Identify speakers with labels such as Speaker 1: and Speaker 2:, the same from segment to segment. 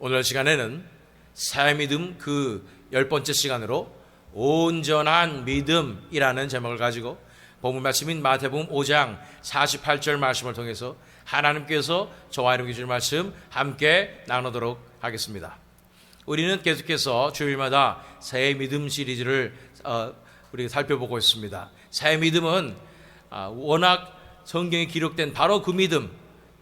Speaker 1: 오늘 시간에는 새 믿음 그 10번째 시간으로 온전한 믿음이라는 제목을 가지고 본문 말씀인 마태복음 5장 48절 말씀을 통해서 하나님께서 저와 여러분께 주실 말씀 함께 나누도록 하겠습니다. 우리는 계속해서 주일마다 새 믿음 시리즈를 우리가 살펴보고 있습니다. 새 믿음은 워낙 성경에 기록된 바로 그 믿음,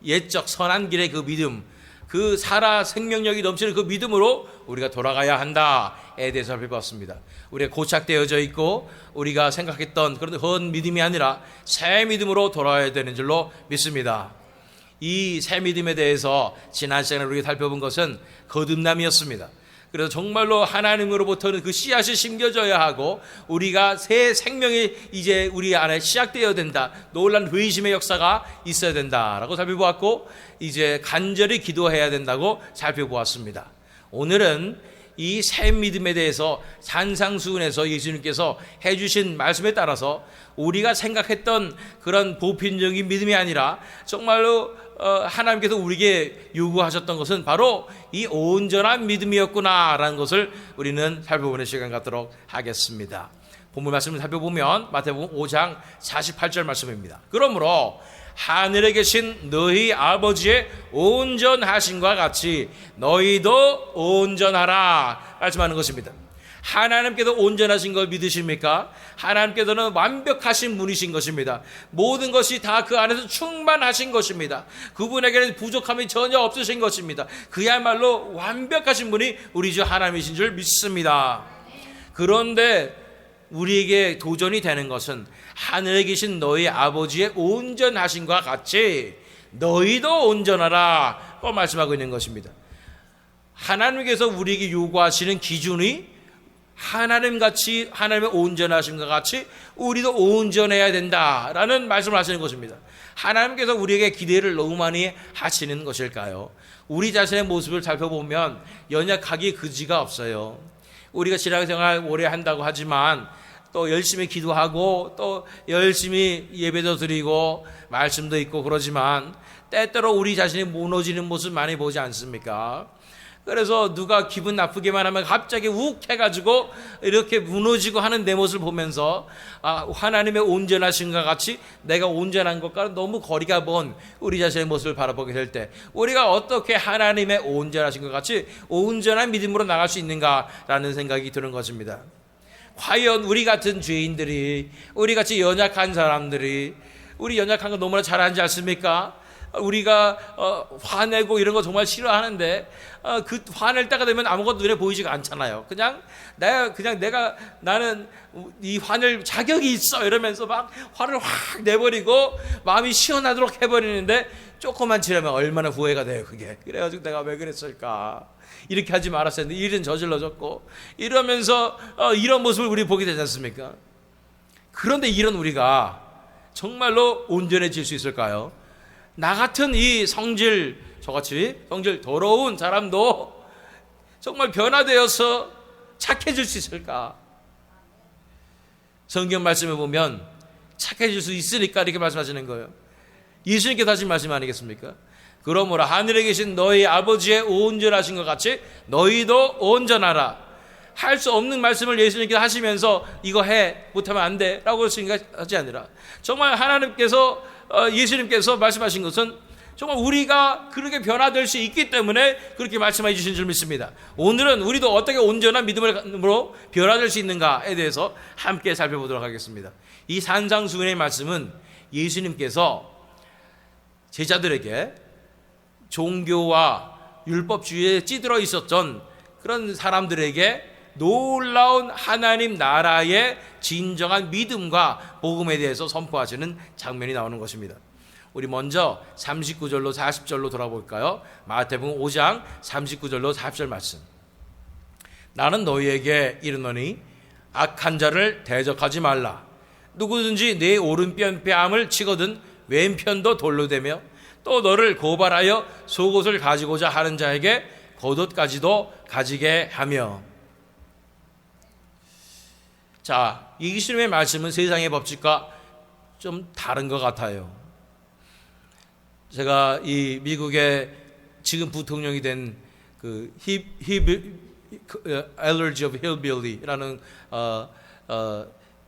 Speaker 1: 옛적 선한 길의 그 믿음, 그 살아 생명력이 넘치는 그 믿음으로 우리가 돌아가야 한다에 대해서 살펴봤습니다. 우리가 고착되어져 있고 우리가 생각했던 그런 헌 믿음이 아니라 새 믿음으로 돌아가야 되는 줄로 믿습니다. 이 새 믿음에 대해서 지난 시간에 우리가 살펴본 것은 거듭남이었습니다. 그래서 정말로 하나님으로부터는 그 씨앗이 심겨져야 하고 우리가 새 생명이 이제 우리 안에 시작되어야 된다. 놀란 회심의 역사가 있어야 된다라고 살펴보았고 이제 간절히 기도해야 된다고 살펴보았습니다. 오늘은 이 새 믿음에 대해서 산상수훈에서 예수님께서 해주신 말씀에 따라서 우리가 생각했던 그런 보편적인 믿음이 아니라 정말로 하나님께서 우리에게 요구하셨던 것은 바로 이 온전한 믿음이었구나라는 것을 우리는 살펴보는 시간 갖도록 하겠습니다. 본문 말씀을 살펴보면 마태복음 5장 48절 말씀입니다. 그러므로 하늘에 계신 너희 아버지의 온전하심과 같이 너희도 온전하라 말씀하는 것입니다. 하나님께서 온전하신 걸 믿으십니까? 하나님께서는 완벽하신 분이신 것입니다. 모든 것이 다 그 안에서 충만하신 것입니다. 그분에게는 부족함이 전혀 없으신 것입니다. 그야말로 완벽하신 분이 우리 주 하나님이신 줄 믿습니다. 그런데 우리에게 도전이 되는 것은 하늘에 계신 너희 아버지의 온전하심과 같이 너희도 온전하라 고 말씀하고 있는 것입니다. 하나님께서 우리에게 요구하시는 기준이 하나님같이 하나님의 온전하심과 같이 우리도 온전해야 된다라는 말씀을 하시는 것입니다. 하나님께서 우리에게 기대를 너무 많이 하시는 것일까요? 우리 자신의 모습을 살펴보면 연약하기 그지가 없어요. 우리가 신앙생활 오래 한다고 하지만 또 열심히 기도하고 또 열심히 예배도 드리고 말씀도 있고 그러지만 때때로 우리 자신이 무너지는 모습 많이 보지 않습니까? 그래서 누가 기분 나쁘게만 하면 갑자기 욱 해가지고 이렇게 무너지고 하는 내 모습을 보면서 하나님의 온전하심과 같이 내가 온전한 것과 너무 거리가 먼 우리 자신의 모습을 바라보게 될 때 우리가 어떻게 하나님의 온전하심과 같이 온전한 믿음으로 나갈 수 있는가라는 생각이 드는 것입니다. 과연 우리 같은 죄인들이, 우리 같이 연약한 사람들이, 우리 연약한 거 너무나 잘 알지 않습니까? 우리가 화내고 이런 거 정말 싫어하는데 그 화낼 때가 되면 아무것도 눈에 보이지가 않잖아요. 나는 이 화낼 자격이 있어 이러면서 막 화를 확 내버리고 마음이 시원하도록 해버리는데 조금만 지나면 얼마나 후회가 돼요 그게. 그래가지고 내가 왜 그랬을까, 이렇게 하지 말았어야 했는데 일은 저질러졌고 이러면서 이런 모습을 우리 보게 되지 않습니까? 그런데 이런 우리가 정말로 온전해질 수 있을까요? 나 같은 이 저같이 성질 더러운 사람도 정말 변화되어서 착해질 수 있을까? 성경 말씀에 보면 착해질 수 있으니까 이렇게 말씀하시는 거예요. 예수님께서 하신 말씀 아니겠습니까? 그러므로 하늘에 계신 너희 아버지의 온전하신 것 같이 너희도 온전하라. 할 수 없는 말씀을 예수님께서 하시면서 이거 해, 못하면 안 돼 라고 생각하지 아니라 정말 하나님께서 예수님께서 말씀하신 것은 정말 우리가 그렇게 변화될 수 있기 때문에 그렇게 말씀해 주신 줄 믿습니다. 오늘은 우리도 어떻게 온전한 믿음으로 변화될 수 있는가에 대해서 함께 살펴보도록 하겠습니다. 이 산상수훈의 말씀은 예수님께서 제자들에게 종교와 율법주의에 찌들어 있었던 그런 사람들에게 놀라운 하나님 나라의 진정한 믿음과 복음에 대해서 선포하시는 장면이 나오는 것입니다. 우리 먼저 39절로 40절로 돌아볼까요? 마태복음 5장 39절로 40절 말씀. 나는 너희에게 이르노니 악한 자를 대적하지 말라. 누구든지 내 오른편 뺨을 치거든 왼편도 돌로 대며 또 너를 고발하여 속옷을 가지고자 하는 자에게 겉옷까지도 가지게 하며. 자, 예수님의 말씀은 세상의 법칙과 좀 다른 것 같아요. 제가 이 미국에 지금 부통령이 된 그 Allergy of Hillbilly라는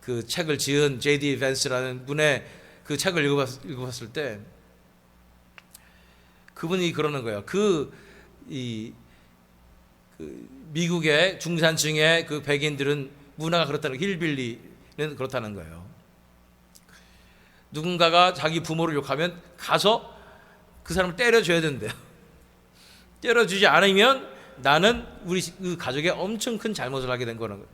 Speaker 1: 그 책을 지은 J.D. 밴스라는 분의 그 책을 읽어봤을 때 그분이 그러는 거예요. 그 미국의 중산층의 그 백인들은 문화가 그렇다는, 힐빌리는 그렇다는 거예요. 누군가가 자기 부모를 욕하면 가서 그 사람을 때려줘야 된대요. 때려주지 않으면 나는 우리 그 가족에 엄청 큰 잘못을 하게 된 거는 거예요.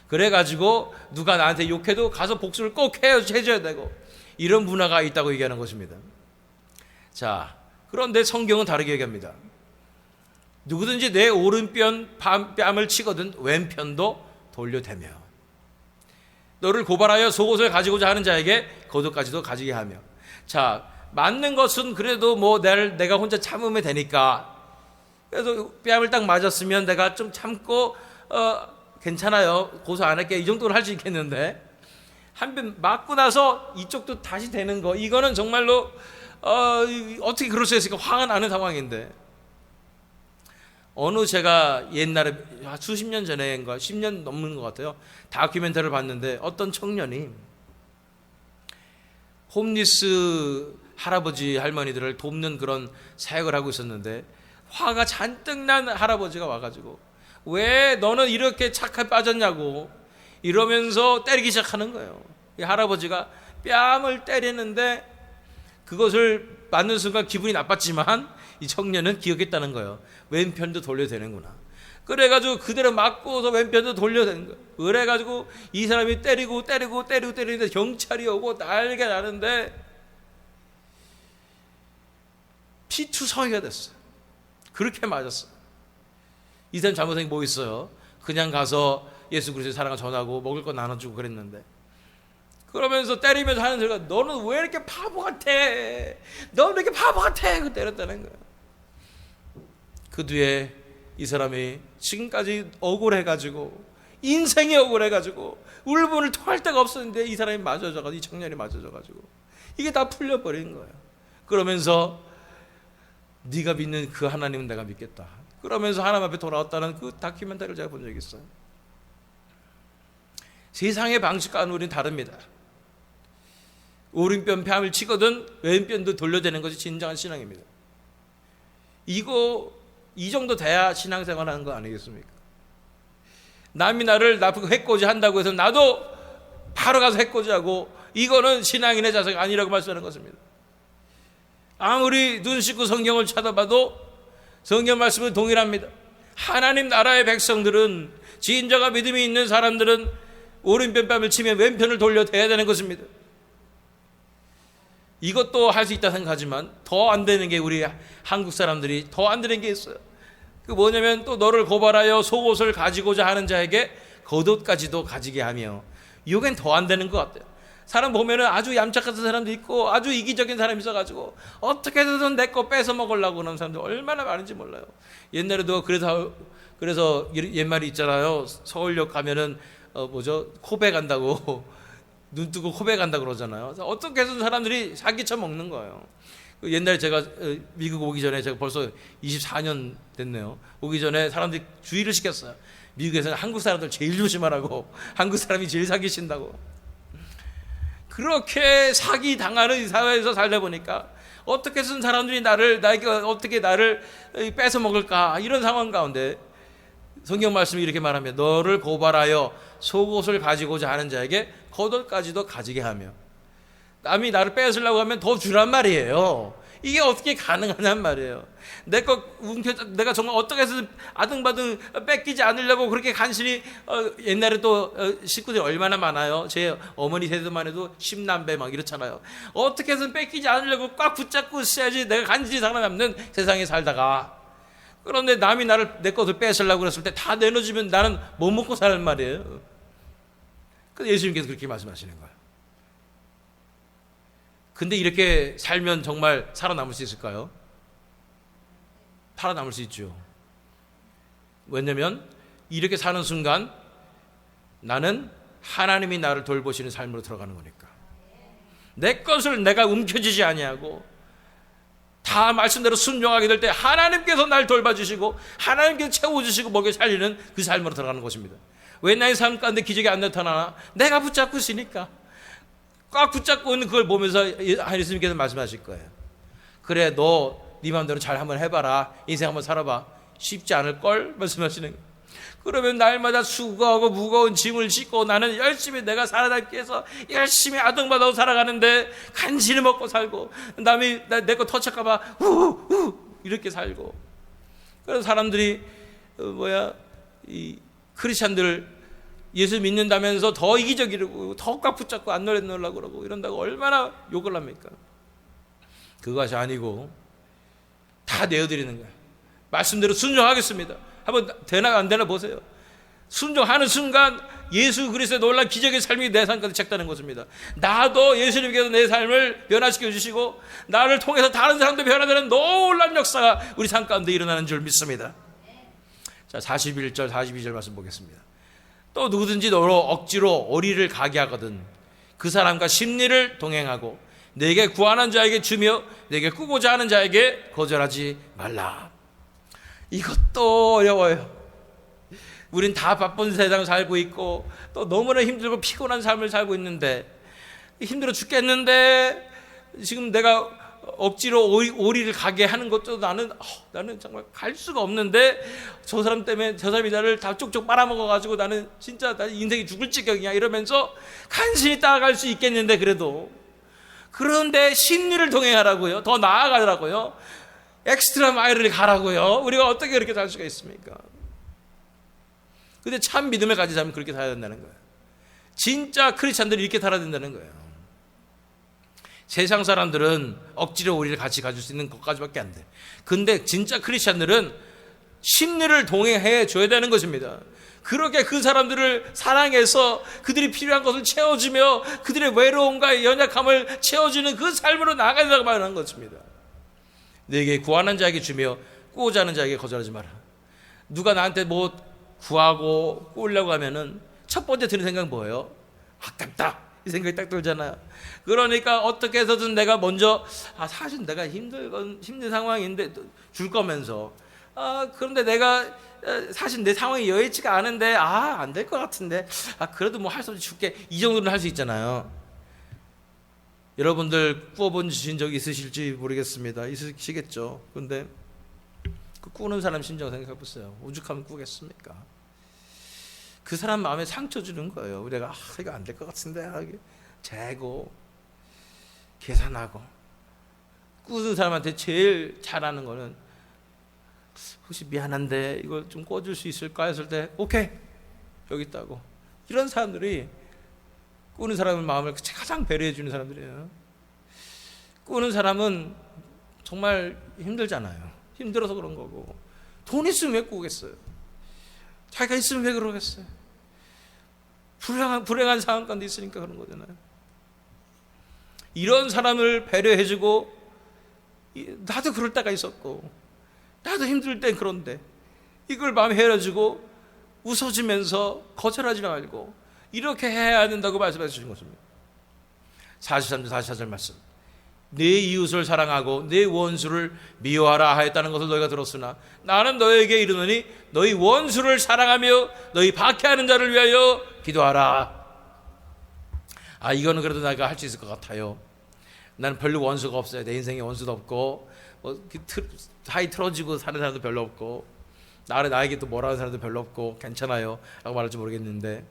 Speaker 1: 그래가지고 누가 나한테 욕해도 가서 복수를 꼭 해줘야 되고, 이런 문화가 있다고 얘기하는 것입니다. 자, 그런데 성경은 다르게 얘기합니다. 누구든지 내 오른편 뺨을 치거든 왼편도 돌려대며 너를 고발하여 속옷을 가지고자 하는 자에게 겉옷까지도 가지게 하며. 자, 맞는 것은 그래도 뭐 내가 혼자 참으면 되니까, 그래서 뺨을 딱 맞았으면 내가 좀 참고 괜찮아요, 고소 안 할게, 이 정도는 할 수 있겠는데, 한 번 맞고 나서 이쪽도 다시 되는 거, 이거는 정말로 어떻게 그럴 수 있을까, 화가 나는 상황인데. 어느 제가 옛날에 수십 년 전에인가 10년 넘는 것 같아요, 다큐멘터리를 봤는데 어떤 청년이 홈리스 할아버지 할머니들을 돕는 그런 사역을 하고 있었는데, 화가 잔뜩 난 할아버지가 와가지고 왜 너는 이렇게 착하게 빠졌냐고 이러면서 때리기 시작하는 거예요. 이 할아버지가 뺨을 때리는데 그것을 맞는 순간 기분이 나빴지만 이 청년은 기억했다는 거예요. 왼편도 돌려야 되는구나. 그래가지고 그대로 맞고서 왼편도 돌려야 되는 거예요. 그래가지고 이 사람이 때리는데 경찰이 오고 난리가 나는데 피투성이가 됐어요. 그렇게 맞았어요. 이 사람 잘못한 게 뭐 있어요? 그냥 가서 예수 그리스도의 사랑을 전하고 먹을 거 나눠주고 그랬는데, 그러면서 때리면서 하는 소리가 너는 왜 이렇게 바보 같아? 너는 왜 이렇게 바보 같아? 그 때렸다는 거예요. 그 뒤에 이 사람이 지금까지 억울해가지고, 인생이 억울해가지고 울분을 토할 데가 없었는데 이 사람이 맞아져가지고, 이 청년이 맞아져가지고 이게 다 풀려버린 거예요. 그러면서 네가 믿는 그 하나님은 내가 믿겠다, 그러면서 하나님 앞에 돌아왔다는 그 다큐멘터리를 제가 본 적이 있어요. 세상의 방식과는 우리는 다릅니다. 오른편 뺨을 치거든 왼편도 돌려대는 것이 진정한 신앙입니다. 이 정도 돼야 신앙생활 하는 거 아니겠습니까? 남이 나를 나쁘게 해코지 한다고 해서 나도 바로 가서 해코지하고, 이거는 신앙인의 자세가 아니라고 말씀하는 것입니다. 아무리 눈 씻고 성경을 찾아봐도 성경 말씀은 동일합니다. 하나님 나라의 백성들은, 진정한 믿음이 있는 사람들은 오른편 뺨을 치면 왼편을 돌려대야 되는 것입니다. 이것도 할 수 있다 생각하지만 더 안 되는 게, 우리 한국 사람들이 더 안 되는 게 있어요. 그 뭐냐면, 또 너를 고발하여 속옷을 가지고자 하는 자에게 겉옷까지도 가지게 하며. 이건 더 안 되는 것 같아요. 사람 보면은 아주 얌착한 사람도 있고 아주 이기적인 사람이 있어가지고 어떻게 해서든 내 거 뺏어 먹으려고 하는 사람들 얼마나 많은지 몰라요. 옛날에도 그래서 옛말이 있잖아요. 서울역 가면은 코베 간다고 눈 뜨고 코베 간다고 그러잖아요. 어떻게 해서든 사람들이 사기쳐 먹는 거예요. 옛날에 제가 미국 오기 전에, 제가 벌써 24년 됐네요. 오기 전에 사람들이 주의를 시켰어요. 미국에서는 한국 사람들 제일 조심하라고, 한국 사람이 제일 사기친다고. 그렇게 사기 당하는 이 사회에서 살다 보니까 어떻게 해서든 사람들이 나에게 어떻게 나를 뺏어 먹을까, 이런 상황 가운데 성경 말씀이 이렇게 말하며 너를 고발하여 속옷을 가지고자 하는 자에게 겉옷까지도 가지게 하며. 남이 나를 뺏으려고 하면 더 주란 말이에요. 이게 어떻게 가능하냔 말이에요. 내가 정말 어떻게 해서 아등바등 뺏기지 않으려고 그렇게 간신히, 옛날에 또 식구들이 얼마나 많아요. 제 어머니 세대만 해도 10남배 막 이렇잖아요. 어떻게 해서 뺏기지 않으려고 꽉 붙잡고 있어야지 내가 간신히 살아남는 세상에 살다가, 그런데 남이 내 것을 뺏으려고 그랬을 때 다 내놔주면 나는 못 먹고 사는 말이에요. 그래서 예수님께서 그렇게 말씀하시는 거예요. 근데 이렇게 살면 정말 살아남을 수 있을까요? 살아남을 수 있죠. 왜냐하면 이렇게 사는 순간 나는 하나님이 나를 돌보시는 삶으로 들어가는 거니까. 내 것을 내가 움켜쥐지 아니하고 다 말씀대로 순종하게 될 때 하나님께서 날 돌봐주시고 하나님께서 채워주시고 먹여 살리는 그 삶으로 들어가는 것입니다. 왜 나의 삶 가운데 기적이 안 나타나나? 내가 붙잡고 있으니까. 꽉 붙잡고 있는 그걸 보면서 예수님께서 말씀하실 거예요. 그래, 너 네 마음대로 잘 한번 해봐라. 인생 한번 살아봐. 쉽지 않을걸? 말씀하시는 거예요. 그러면 날마다 수고하고 무거운 짐을 싣고 나는 열심히 내가 살아남기 위해서 열심히 아등바등 살아가는데 간신히 먹고 살고 남이 내 거 터칠까봐 이렇게 살고. 그래서 사람들이 이 크리스찬들 예수 믿는다면서 더 이기적이고 더 꽉 붙잡고 안 놀려고 그러고 이런다고 얼마나 욕을 합니까? 그것이 아니고 다 내어드리는 거예요. 말씀대로 순종하겠습니다. 한번 되나 안 되나 보세요. 순종하는 순간 예수 그리스도의 놀라운 기적의 삶이 내 삶까지 책다는 것입니다. 나도 예수님께서 내 삶을 변화시켜 주시고 나를 통해서 다른 사람도 변화되는 놀라운 역사가 우리 삶 가운데 일어나는 줄 믿습니다. 자, 41절 42절 말씀 보겠습니다. 또 누구든지 너로 억지로 어리를 가게 하거든 그 사람과 심리를 동행하고 내게 구하는 자에게 주며 내게 꾸고자 하는 자에게 거절하지 말라. 이것도 어려워요. 우린 다 바쁜 세상 살고 있고 또 너무나 힘들고 피곤한 삶을 살고 있는데 힘들어 죽겠는데 지금 내가 억지로 오리를 가게 하는 것도 나는 정말 갈 수가 없는데 저 사람 때문에 저 사람이 나를 다 쪽쪽 빨아먹어가지고 나는 진짜 나 인생이 죽을 지경이야 이러면서 간신히 따라갈 수 있겠는데 그런데 심리를 동행하라고요. 더 나아가라고요. 엑스트라 마일을 가라고요. 우리가 어떻게 그렇게 살 수가 있습니까? 근데 참 믿음을 가진 사람은 그렇게 살아야 된다는 거예요. 진짜 크리스찬들이 이렇게 살아야 된다는 거예요. 세상 사람들은 억지로 우리를 같이 가질 수 있는 것까지밖에 안 돼. 근데 진짜 크리스찬들은 심리를 동행해 줘야 되는 것입니다. 그렇게 그 사람들을 사랑해서 그들이 필요한 것을 채워주며 그들의 외로움과 연약함을 채워주는 그 삶으로 나아가야 된다고 말하는 것입니다. 내게 구하는 자에게 주며 꾸고자 하는 자에게 거절하지 마라. 누가 나한테 뭐 구하고 꾸려고 하면은 첫 번째 드는 생각은 뭐예요? 아깝다 이 생각이 딱 들잖아요. 그러니까 어떻게 해서든 내가 먼저 사실 내가 힘든 상황인데 줄 거면서 그런데 내가 사실 내 상황이 여의치가 않은데 안 될 것 같은데 그래도 뭐 할 수 없이 줄게 이 정도는 할 수 있잖아요. 여러분들 꾸어본 적 있으실지 모르겠습니다. 있으시겠죠. 그런데 그 꾸는 사람 심정 생각해 보세요. 오죽하면 꾸겠습니까? 그 사람 마음에 상처 주는 거예요. 내가 이거 안 될 것 같은데 재고 계산하고. 꾸는 사람한테 제일 잘하는 거는 혹시 미안한데 이걸 좀 꿔줄 수 있을까 했을 때 오케이 여기 있다고. 이런 사람들이 꾸는 사람의 마음을 가장 배려해 주는 사람들이에요. 꾸는 사람은 정말 힘들잖아요. 힘들어서 그런 거고. 돈 있으면 왜 꾸겠어요? 자기가 있으면 왜 그러겠어요? 불행한 상황 가운데 있으니까 그런 거잖아요. 이런 사람을 배려해 주고 나도 그럴 때가 있었고 나도 힘들 땐 그런데 이걸 마음에 헤아려주고 웃어주면서 거절하지 말고 이렇게 해야 된다고 말씀해 주신 것입니다. 43절 44절 말씀. 내 이웃을 사랑하고 내 원수를 미워하라 하였다는 것을 너희가 들었으나 나는 너희에게 이르노니 너희 원수를 사랑하며 너희 박해하는 자를 위하여 기도하라. 이거는 그래도 내가 할 수 있을 것 같아요. 나는 별로 원수가 없어요. 내 인생에 원수도 없고 사이 틀어지고 사는 사람도 별로 없고 나에게 또 뭐라는 사람도 별로 없고 괜찮아요 라고 말할지 모르겠는데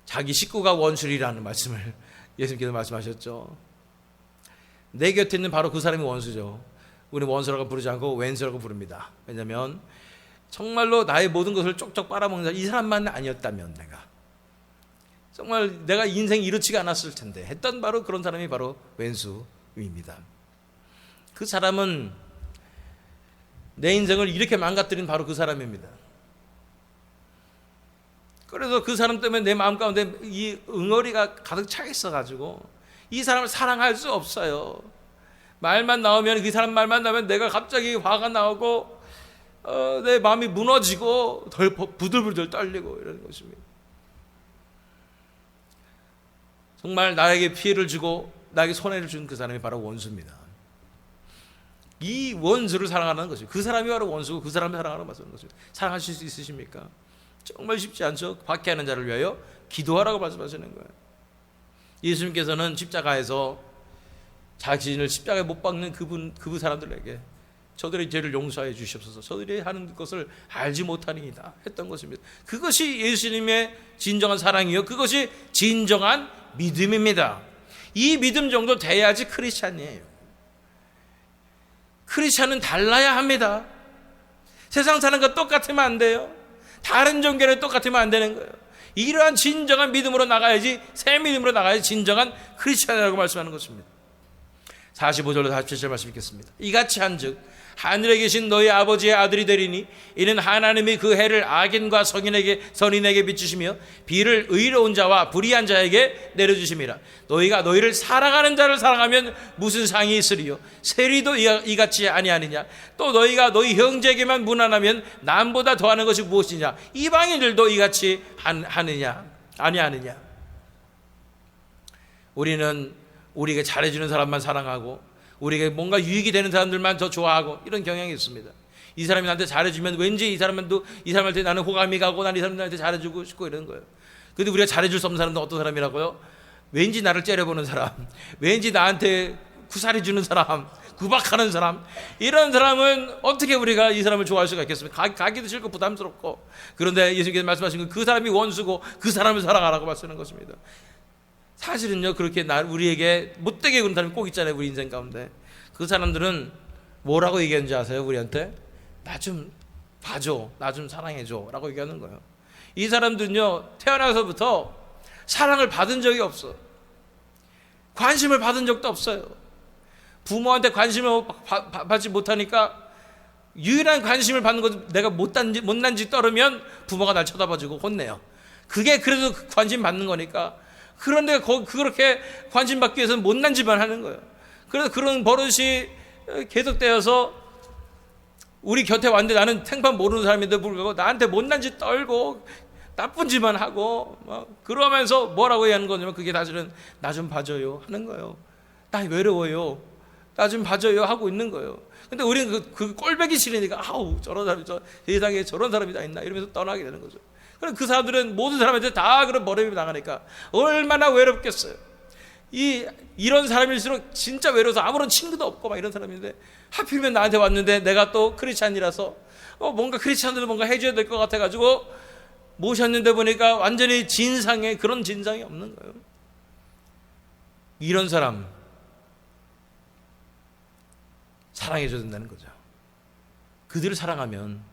Speaker 1: 자기 식구가 원수리라는 말씀을 예수님께서 말씀하셨죠. 내 곁에 있는 바로 그 사람이 원수죠. 우리는 원수라고 부르지 않고 왼수라고 부릅니다. 왜냐하면 정말로 나의 모든 것을 쪽쪽 빨아먹는 이 사람만 아니었다면 정말 내가 인생이 이렇지가 않았을 텐데 했던 바로 그런 사람이 바로 왼수입니다. 그 사람은 내 인생을 이렇게 망가뜨린 바로 그 사람입니다. 그래서 그 사람 때문에 내 마음 가운데 이 응어리가 가득 차 있어가지고 이 사람을 사랑할 수 없어요. 말만 나오면 그 사람 말만 나오면 내가 갑자기 화가 나오고 내 마음이 무너지고 덜 부들부들 떨리고 이러는 것입니다. 정말 나에게 피해를 주고 나에게 손해를 준 그 사람이 바로 원수입니다. 이 원수를 사랑하는 것이죠. 그 사람이 바로 원수고 그 사람을 사랑하는 것이죠. 사랑하실 수 있으십니까? 정말 쉽지 않죠. 박해하는 자를 위하여 기도하라고 말씀하시는 거예요. 예수님께서는 십자가에서 자신을 십자가에 못 박는 그 사람들에게 저들의 죄를 용서해 주시옵소서, 저들이 하는 것을 알지 못하니이다 했던 것입니다. 그것이 예수님의 진정한 사랑이요, 그것이 진정한 믿음입니다. 이 믿음 정도 돼야지 크리스찬이에요. 크리스찬은 달라야 합니다. 세상 사는 것 똑같으면 안 돼요. 다른 종교는 똑같으면 안 되는 거예요. 이러한 진정한 믿음으로 나가야지, 새 믿음으로 나가야지 진정한 크리스찬이라고 말씀하는 것입니다. 45절로 47절 말씀 읽겠습니다. 이같이 한즉 하늘에 계신 너희 아버지의 아들이 되리니 이는 하나님이 그 해를 악인과 선인에게 비추시며 비를 의로운 자와 불의한 자에게 내려주심이라. 너희가 너희를 사랑하는 자를 사랑하면 무슨 상이 있으리요? 세리도 이같이 아니하느냐? 또 너희가 너희 형제에게만 무난하면 남보다 더하는 것이 무엇이냐? 이방인들도 이같이 하느냐? 아니하느냐? 우리는 우리에게 잘해주는 사람만 사랑하고 우리에게 뭔가 유익이 되는 사람들만 더 좋아하고 이런 경향이 있습니다. 이 사람이 나한테 잘해주면 왠지 이 사람한테 나는 호감이 가고 난 이 사람한테 잘해주고 싶고 이런 거예요. 근데 우리가 잘해줄 수 없는 사람은 어떤 사람이라고요? 왠지 나를 째려보는 사람, 왠지 나한테 구사리 주는 사람, 구박하는 사람, 이런 사람은 어떻게 우리가 이 사람을 좋아할 수가 있겠습니까? 가기도 싫고 부담스럽고. 그런데 예수님께서 말씀하신 건 그 사람이 원수고 그 사람을 사랑하라고 말씀하는 것입니다. 사실은요, 그렇게 우리에게 못되게 구는 사람이 꼭 있잖아요, 우리 인생 가운데. 그 사람들은 뭐라고 얘기하는지 아세요? 우리한테 나 좀 봐줘, 나 좀 사랑해줘 라고 얘기하는 거예요. 이 사람들은요, 태어나서부터 사랑을 받은 적이 없어. 관심을 받은 적도 없어요. 부모한테 관심을 받지 못하니까 유일한 관심을 받는 것은 내가 못난 짓 떨으면 부모가 날 쳐다봐주고 혼내요. 그게 그래도 관심 받는 거니까. 그런데 그렇게 관심 받기 위해서는 못난 짓만 하는 거예요. 그래서 그런 버릇이 계속되어서 우리 곁에 왔는데 나는 생판 모르는 사람인데 불구하고 나한테 못난 짓 떨고 나쁜 짓만 하고 그러면서 뭐라고 얘기하는 거냐면 그게 사실은 나 좀 봐줘요 하는 거예요. 나 외로워요, 나 좀 봐줘요 하고 있는 거예요. 근데 우리는 그 꼴보기 싫으니까 아우 저런 사람이 세상에 저런 사람이 다 있나 이러면서 떠나게 되는 거죠. 그럼 그 사람들은 모든 사람한테 다 그런 버림이 나가니까 얼마나 외롭겠어요. 이런 사람일수록 진짜 외로워서 아무런 친구도 없고 막 이런 사람인데 하필이면 나한테 왔는데 내가 또 크리스찬이라서 뭔가 크리스찬들은 뭔가 해줘야 될 것 같아가지고 모셨는데 보니까 완전히 그런 진상이 없는 거예요. 이런 사람 사랑해줘야 된다는 거죠. 그들을 사랑하면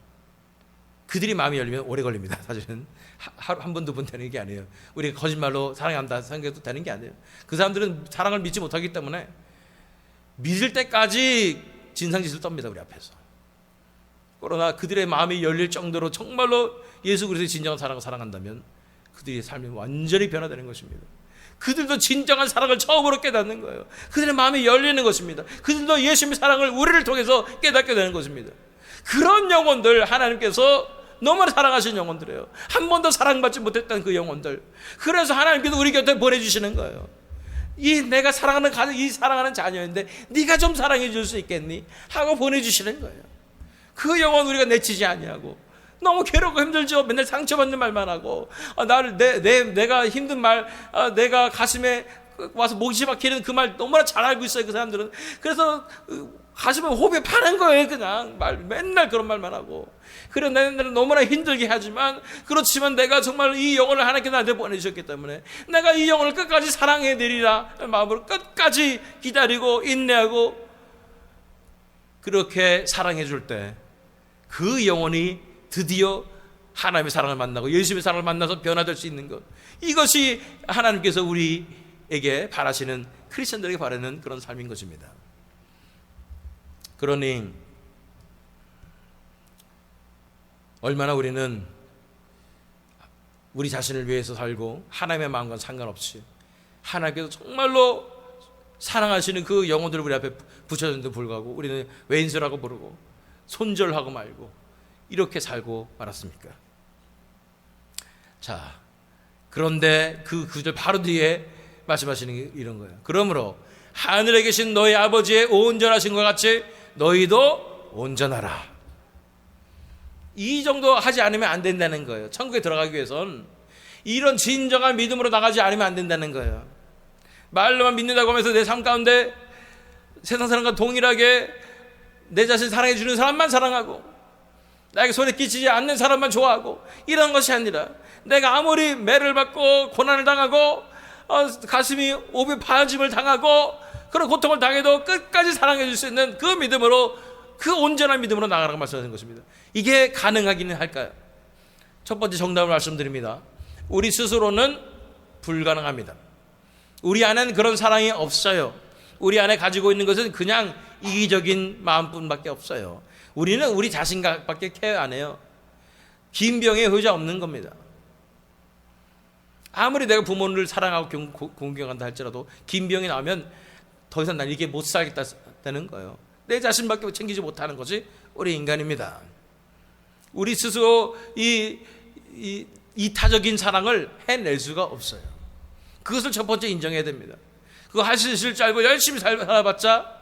Speaker 1: 그들이 마음이 열리면 오래 걸립니다. 사실은 하루 한 번, 두 번 되는 게 아니에요. 우리가 거짓말로 사랑한다 생각해도 되는 게 아니에요. 그 사람들은 사랑을 믿지 못하기 때문에 믿을 때까지 진상짓을 떱니다, 우리 앞에서. 그러나 그들의 마음이 열릴 정도로 정말로 예수 그리스도의 진정한 사랑을 사랑한다면 그들의 삶이 완전히 변화되는 것입니다. 그들도 진정한 사랑을 처음으로 깨닫는 거예요. 그들의 마음이 열리는 것입니다. 그들도 예수님의 사랑을 우리를 통해서 깨닫게 되는 것입니다. 그런 영혼들 하나님께서 너무나 사랑하시는 영혼들이에요. 한 번도 사랑받지 못했던 그 영혼들. 그래서 하나님께서 우리 곁에 보내주시는 거예요. 내가 사랑하는 자녀인데 네가 좀 사랑해 줄 수 있겠니? 하고 보내주시는 거예요. 그 영혼 우리가 내치지 아니하고 너무 괴롭고 힘들죠. 맨날 상처받는 말만 하고 내가 힘든 말, 내가 가슴에 와서 목이 박히는 그 말 너무나 잘 알고 있어요, 그 사람들은. 그래서 가슴에 호흡에 파는 거예요. 그냥 맨날 그런 말만 하고. 그래 나는 너무나 힘들게 하지만 그렇지만 내가 정말 이 영혼을 하나님께 나한테 보내주셨기 때문에 내가 이 영혼을 끝까지 사랑해드리라 마음으로 끝까지 기다리고 인내하고 그렇게 사랑해줄 때 그 영혼이 드디어 하나님의 사랑을 만나고 예수님의 사랑을 만나서 변화될 수 있는 것, 이것이 하나님께서 우리에게 바라시는, 크리스천들에게 바라는 그런 삶인 것입니다. 그러니 얼마나 우리는 우리 자신을 위해서 살고 하나님의 마음과는 상관없이 하나님께서 정말로 사랑하시는 그 영혼들을 우리 앞에 붙여줬는데도 불구하고 우리는 왼수라고 부르고 손절하고 말고 이렇게 살고 말았습니까? 자, 그런데 그 구절 바로 뒤에 말씀하시는 게 이런 거예요. 그러므로 하늘에 계신 너희 아버지의 온전하신 것 같이 너희도 온전하라. 이 정도 하지 않으면 안 된다는 거예요. 천국에 들어가기 위해선 이런 진정한 믿음으로 나가지 않으면 안 된다는 거예요. 말로만 믿는다고 하면서 내 삶 가운데 세상 사람과 동일하게 내 자신 사랑해 주는 사람만 사랑하고 나에게 손에 끼치지 않는 사람만 좋아하고 이런 것이 아니라 내가 아무리 매를 받고 고난을 당하고 가슴이 오비 파짐을 당하고 그런 고통을 당해도 끝까지 사랑해 줄 수 있는 그 믿음으로, 그 온전한 믿음으로 나가라고 말씀하신 것입니다. 이게 가능하기는 할까요? 첫 번째 정답을 말씀드립니다. 우리 스스로는 불가능합니다. 우리 안에는 그런 사랑이 없어요. 우리 안에 가지고 있는 것은 그냥 이기적인 마음뿐밖에 없어요. 우리는 우리 자신밖에 케어 안 해요. 긴 병에 의자 없는 겁니다. 아무리 내가 부모를 사랑하고 공경한다 할지라도 긴 병이 나오면 더 이상 난 이게 못 살겠다는 거예요. 내 자신밖에 챙기지 못하는 것이 우리 인간입니다. 우리 스스로 이 이타적인 사랑을 해낼 수가 없어요. 그것을 첫 번째 인정해야 됩니다. 그거 할 수 있을 줄 알고 열심히 살아봤자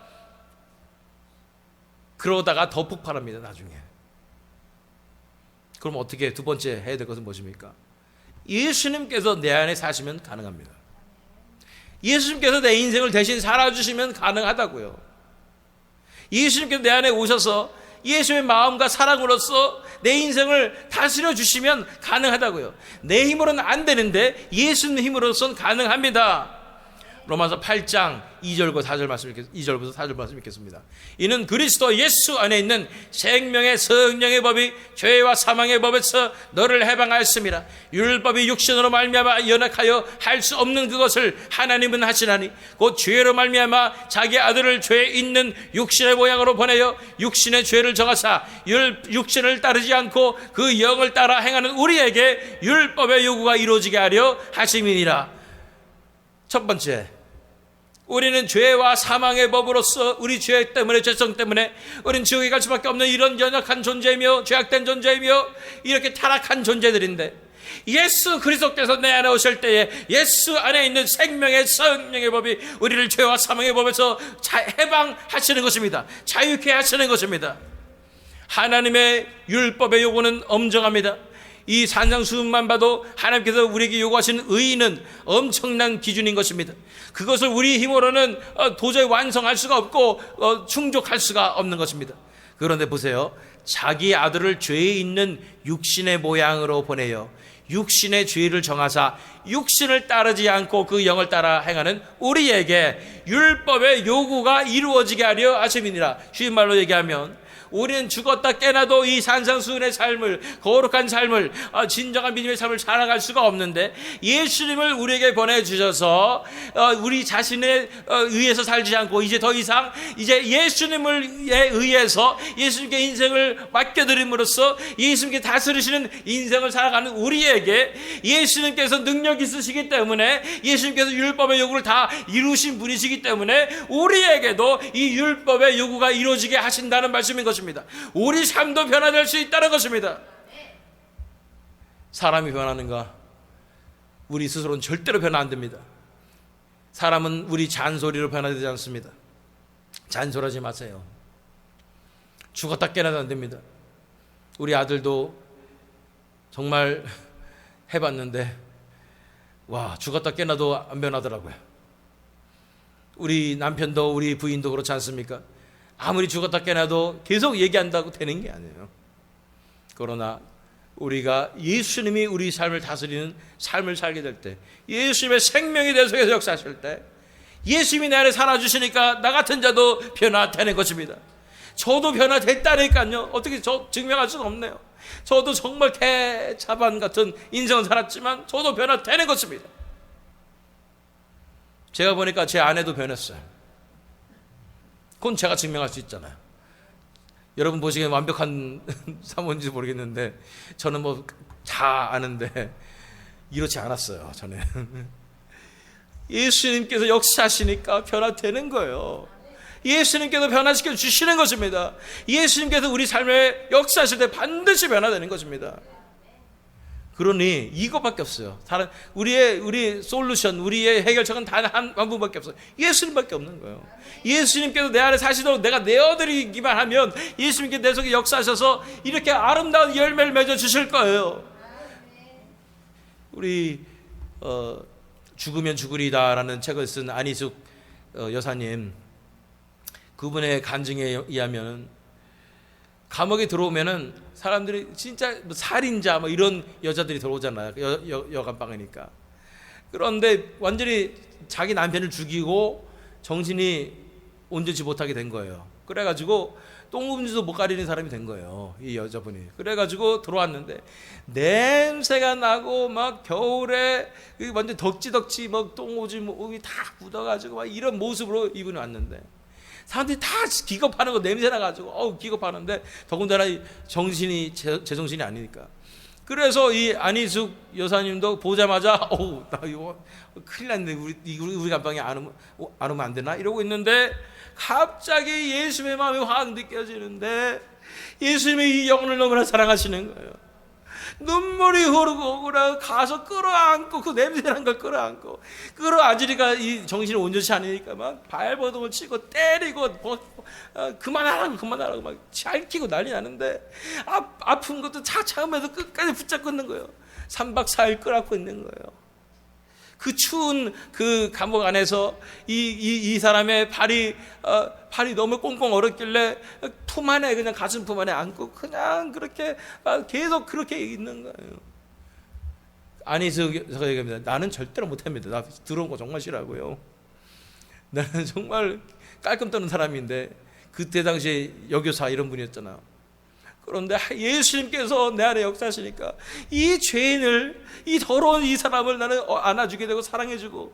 Speaker 1: 그러다가 더 폭발합니다, 나중에. 그럼 어떻게 두 번째 해야 될 것은 무엇입니까? 예수님께서 내 안에 사시면 가능합니다. 예수님께서 내 인생을 대신 살아주시면 가능하다고요. 예수님께서 내 안에 오셔서 예수의 마음과 사랑으로서 내 인생을 다스려 주시면 가능하다고요. 내 힘으로는 안 되는데 예수님 힘으로서는 가능합니다. 로마서 8장 2절부터 4절 말씀 읽겠습니다. 이는 그리스도 예수 안에 있는 생명의 성령의 법이 죄와 사망의 법에서 너를 해방하였습니다. 율법이 육신으로 말미암아 연약하여 할 수 없는 그것을 하나님은 하시나니 곧 죄로 말미암아 자기 아들을 죄 있는 육신의 모양으로 보내어 육신의 죄를 정하사 육신을 따르지 않고 그 영을 따라 행하는 우리에게 율법의 요구가 이루어지게 하려 하심이니라. 첫 번째, 우리는 죄와 사망의 법으로서 우리 죄 때문에, 죄성 때문에 우리는 지옥에 갈 수밖에 없는 이런 연약한 존재이며 죄악된 존재이며 이렇게 타락한 존재들인데, 예수 그리스도께서 내 안에 오실 때에 예수 안에 있는 생명의 성령의 법이 우리를 죄와 사망의 법에서 해방하시는 것입니다. 자유케 하시는 것입니다. 하나님의 율법의 요구는 엄정합니다. 이 산상수훈만 봐도 하나님께서 우리에게 요구하시는 의의는 엄청난 기준인 것입니다. 그것을 우리 힘으로는 도저히 완성할 수가 없고 충족할 수가 없는 것입니다. 그런데 보세요. 자기 아들을 죄에 있는 육신의 모양으로 보내요 육신의 죄를 정하사 육신을 따르지 않고 그 영을 따라 행하는 우리에게 율법의 요구가 이루어지게 하려 하심이니라. 쉬운 말로 얘기하면 우리는 죽었다 깨나도 이 산상수훈의 삶을, 거룩한 삶을, 진정한 믿음의 삶을 살아갈 수가 없는데, 예수님을 우리에게 보내주셔서 우리 자신에 의해서 살지 않고 이제 더 이상 이제 예수님을 의해서 예수님께 인생을 맡겨드림으로써 예수님께 다스리시는 인생을 살아가는 우리에게 예수님께서 능력이 있으시기 때문에, 예수님께서 율법의 요구를 다 이루신 분이시기 때문에 우리에게도 이 율법의 요구가 이루어지게 하신다는 말씀인 것입니다. 우리 삶도 변화될 수 있다는 것입니다. 사람이 변하는가? 우리 스스로는 절대로 변화 안 됩니다. 사람은 우리 잔소리로 변화되지 않습니다. 잔소리하지 마세요. 죽었다 깨나도 안 됩니다. 우리 아들도 정말 해봤는데 와, 죽었다 깨나도 안 변하더라고요. 우리 남편도 우리 부인도 그렇지 않습니까? 아무리 죽었다 깨나도 계속 얘기한다고 되는 게 아니에요. 그러나 우리가 예수님이 우리 삶을 다스리는 삶을 살게 될 때, 예수님의 생명이 내 속에서 역사하실 때, 예수님이 내 안에 살아주시니까 나 같은 자도 변화되는 것입니다. 저도 변화됐다니까요. 어떻게 저 증명할 수는 없네요. 저도 정말 개자반 같은 인생을 살았지만 저도 변화되는 것입니다. 제가 보니까 제 아내도 변했어요. 그건 제가 증명할 수 있잖아요. 여러분 보시기엔 완벽한 사모인지 모르겠는데 저는 뭐 다 아는데 이렇지 않았어요. 저는 예수님께서 역사하시니까 변화되는 거예요. 예수님께서 변화시켜 주시는 것입니다. 예수님께서 우리 삶에 역사하실 때 반드시 변화되는 것입니다. 그러니 이것밖에 없어요. 다른 우리 솔루션, 우리의 해결책은 단 한 부분밖에 없어요. 예수님밖에 없는 거예요. 예수님께서 내 안에 사시도록 내가 내어드리기만 하면 예수님께 내 속에 역사하셔서 이렇게 아름다운 열매를 맺어 주실 거예요. 우리 죽으면 죽으리다라는 책을 쓴 안희숙 여사님, 그분의 간증에 의하면 감옥에 들어오면은 사람들이 진짜 뭐 살인자 뭐 이런 여자들이 들어오잖아요. 여간방이니까. 그런데 완전히 자기 남편을 죽이고 정신이 온전치 못하게 된 거예요. 그래가지고 똥금지도 못 가리는 사람이 된 거예요, 이 여자분이. 그래가지고 들어왔는데 냄새가 나고 막 겨울에 완전 덕지덕지 막 똥오지 뭐 다 묻어가지고 막 이런 모습으로 이분이 왔는데 사람들이 다 기겁하는 거, 냄새 나가지고 기겁하는데 더군다나 정신이 제정신이 아니니까. 그래서 이 안희숙 여사님도 보자마자 나 이거 큰일 났네, 우리 감방에 안 오면 안 되나 이러고 있는데 갑자기 예수님의 마음이 확 느껴지는데 예수님이 이 영혼을 너무나 사랑하시는 거예요. 눈물이 흐르고 그래 가서 끌어안고 그 냄새난 걸 끌어안으니까 이 정신이 온전치 않으니까 막 발버둥을 치고 때리고 그만하라고 막 찰키고 난리 나는데 아픈 것도 차차하면서 끝까지 붙잡고 있는 거예요. 3박 4일 끌어안고 있는 거예요. 그 추운 그 감옥 안에서 이 사람의 발이 너무 꽁꽁 얼었길래 품 안에 그냥 가슴 품 안에 안고 그냥 그렇게 계속 그렇게 있는 거예요. 안희숙 여사가 얘기합니다. 나는 절대로 못합니다. 나 들어온 거 정말 싫어하고요. 나는 정말 깔끔 떠는 사람인데 그때 당시에 여교사 이런 분이었잖아. 그런데 예수님께서 내 안에 역사하시니까 이 죄인을, 이 더러운 이 사람을 나는 안아주게 되고 사랑해주고,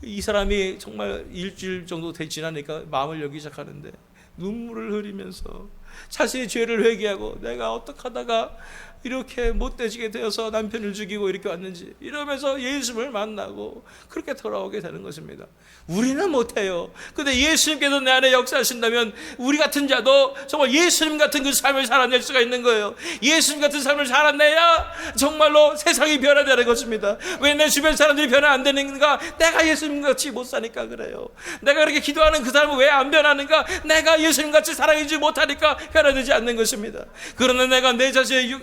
Speaker 1: 이 사람이 정말 일주일 정도 지나니까 마음을 열기 시작하는데 눈물을 흘리면서 자신의 죄를 회개하고 내가 어떻게 하다가 이렇게 못되지게 되어서 남편을 죽이고 이렇게 왔는지 이러면서 예수님을 만나고 그렇게 돌아오게 되는 것입니다. 우리는 못해요. 근데 예수님께서 내 안에 역사하신다면 우리 같은 자도 정말 예수님 같은 그 삶을 살아낼 수가 있는 거예요. 예수님 같은 삶을 살아내야 정말로 세상이 변화되는 것입니다. 왜 내 주변 사람들이 변화 안 되는가? 내가 예수님 같이 못 사니까 그래요. 내가 그렇게 기도하는 그 사람은 왜 안 변하는가? 내가 예수님 같이 사랑해주지 못하니까 변화되지 않는 것입니다. 그러나 내가 내 자신의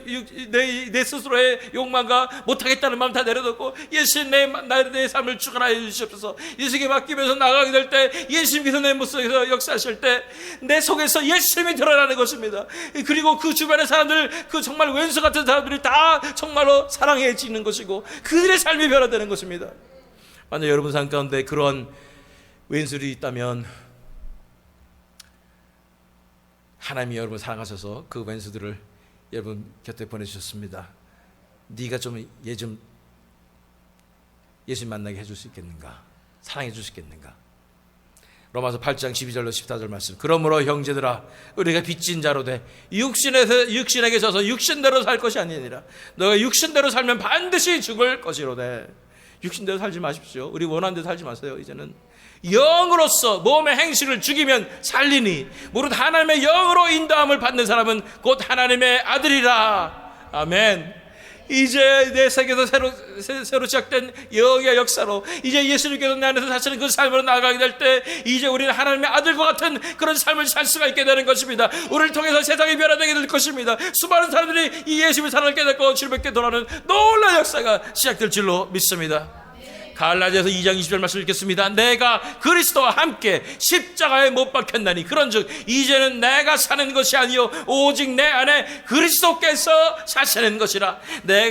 Speaker 1: 내 스스로의 욕망과 못하겠다는 마음 다 내려놓고 예수님 내 삶을 주관하여 주시옵소서. 예수님께 맡기면서 나가게 될 때 예수님께서 내 모습에서 역사하실 때 내 속에서 예수님이 드러나는 것입니다. 그리고 그 주변의 사람들, 그 정말 왼수 같은 사람들이 다 정말로 사랑해지는 것이고 그들의 삶이 변화되는 것입니다. 만약 여러분 삶 가운데 그런 왼수들이 있다면 하나님이 여러분을 사랑하셔서 그 왼수들을 여러분 곁에 보내주셨습니다. 네가 좀 예수님 만나게 해줄 수 있겠는가? 사랑해 줄 수 있겠는가? 로마서 8장 12절로 14절 말씀. 그러므로 형제들아, 우리가 빚진 자로 돼 육신에게 져서 육신대로 살 것이 아니니라. 너가 육신대로 살면 반드시 죽을 것이로되. 육신대로 살지 마십시오. 우리 원하는 대로 살지 마세요. 이제는 영으로서 몸의 행실을 죽이면 살리니 무릇 하나님의 영으로 인도함을 받는 사람은 곧 하나님의 아들이라. 아멘. 이제 내 세계에서 새로 시작된 영의 역사로 이제 예수님께서 내 안에서 사시는 그 삶으로 나아가게 될 때 이제 우리는 하나님의 아들과 같은 그런 삶을 살 수가 있게 되는 것입니다. 우리를 통해서 세상이 변화되게 될 것입니다. 수많은 사람들이 이 예수님의 사랑을 깨닫고 주님께 돌아오는 놀라운 역사가 시작될 줄로 믿습니다. 갈라디아서 2장 20절 말씀 읽겠습니다. 내가 그리스도와 함께 십자가에 못 박혔나니 그런즉 이제는 내가 사는 것이 아니요 오직 내 안에 그리스도께서 사시는 것이라.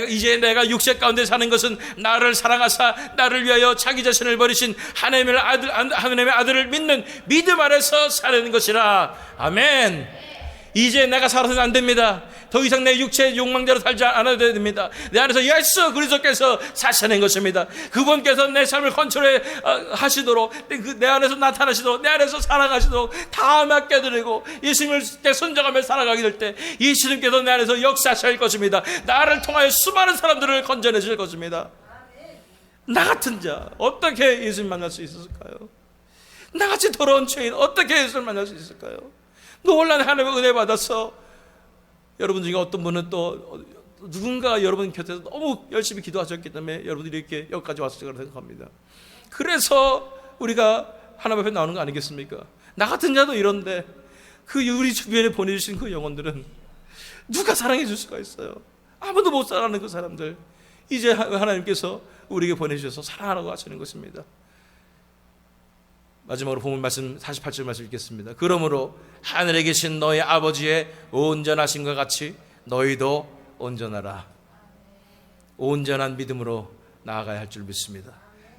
Speaker 1: 이제 내가 육체 가운데 사는 것은 나를 사랑하사 나를 위하여 자기 자신을 버리신 하나님의 아들을 믿는 믿음 안에서 사는 것이라. 아멘. 이제 내가 살아서는 안 됩니다. 더 이상 내 육체의 욕망대로 살지 않아도 됩니다. 내 안에서 예수 그리스도께서 사시는 것입니다. 그분께서 내 삶을 컨트롤 하시도록, 내 안에서 나타나시도록, 내 안에서 살아가시도록 다 맡겨드리고 예수님께 손잡으며 살아가게 될 때 예수님께서 내 안에서 역사하실 것입니다. 나를 통하여 수많은 사람들을 건져내실 것입니다. 나 같은 자 어떻게 예수님 만날 수 있었을까요? 나같이 더러운 죄인 어떻게 예수를 만날 수 있을까요? 놀란 하나님의 은혜 받아서 여러분 중에 어떤 분은 또 누군가 여러분 곁에서 너무 열심히 기도하셨기 때문에 여러분들이 이렇게 여기까지 왔을 거라 생각합니다. 그래서 우리가 하나님 앞에 나오는 거 아니겠습니까? 나 같은 자도 이런데 그 우리 주변에 보내주신 그 영혼들은 누가 사랑해 줄 수가 있어요? 아무도 못 사랑하는 그 사람들, 이제 하나님께서 우리에게 보내주셔서 사랑하라고 하시는 것입니다. 마지막으로 본문 말씀 48절 말씀 읽겠습니다. 그러므로 하늘에 계신 너희 아버지의 온전하심과 같이 너희도 온전하라. 온전한 믿음으로 나아가야 할 줄 믿습니다.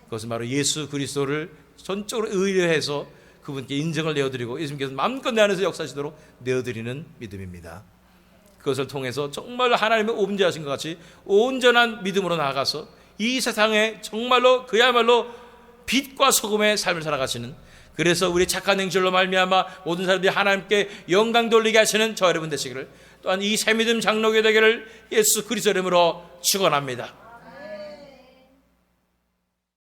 Speaker 1: 그것은 바로 예수 그리스도를 전적으로 의뢰해서 그분께 인정을 내어드리고 예수님께서 마음껏 내 안에서 역사하시도록 내어드리는 믿음입니다. 그것을 통해서 정말 하나님의 온전하신 것 같이 온전한 믿음으로 나아가서 이 세상에 정말로 그야말로 빛과 소금의 삶을 살아가시는, 그래서 우리 착한 행실로 말미암아 모든 사람들이 하나님께 영광 돌리게 하시는 저 여러분 되시기를, 또한 이 새믿음 장로교 되기를 예수 그리스도 이름으로 축원합니다.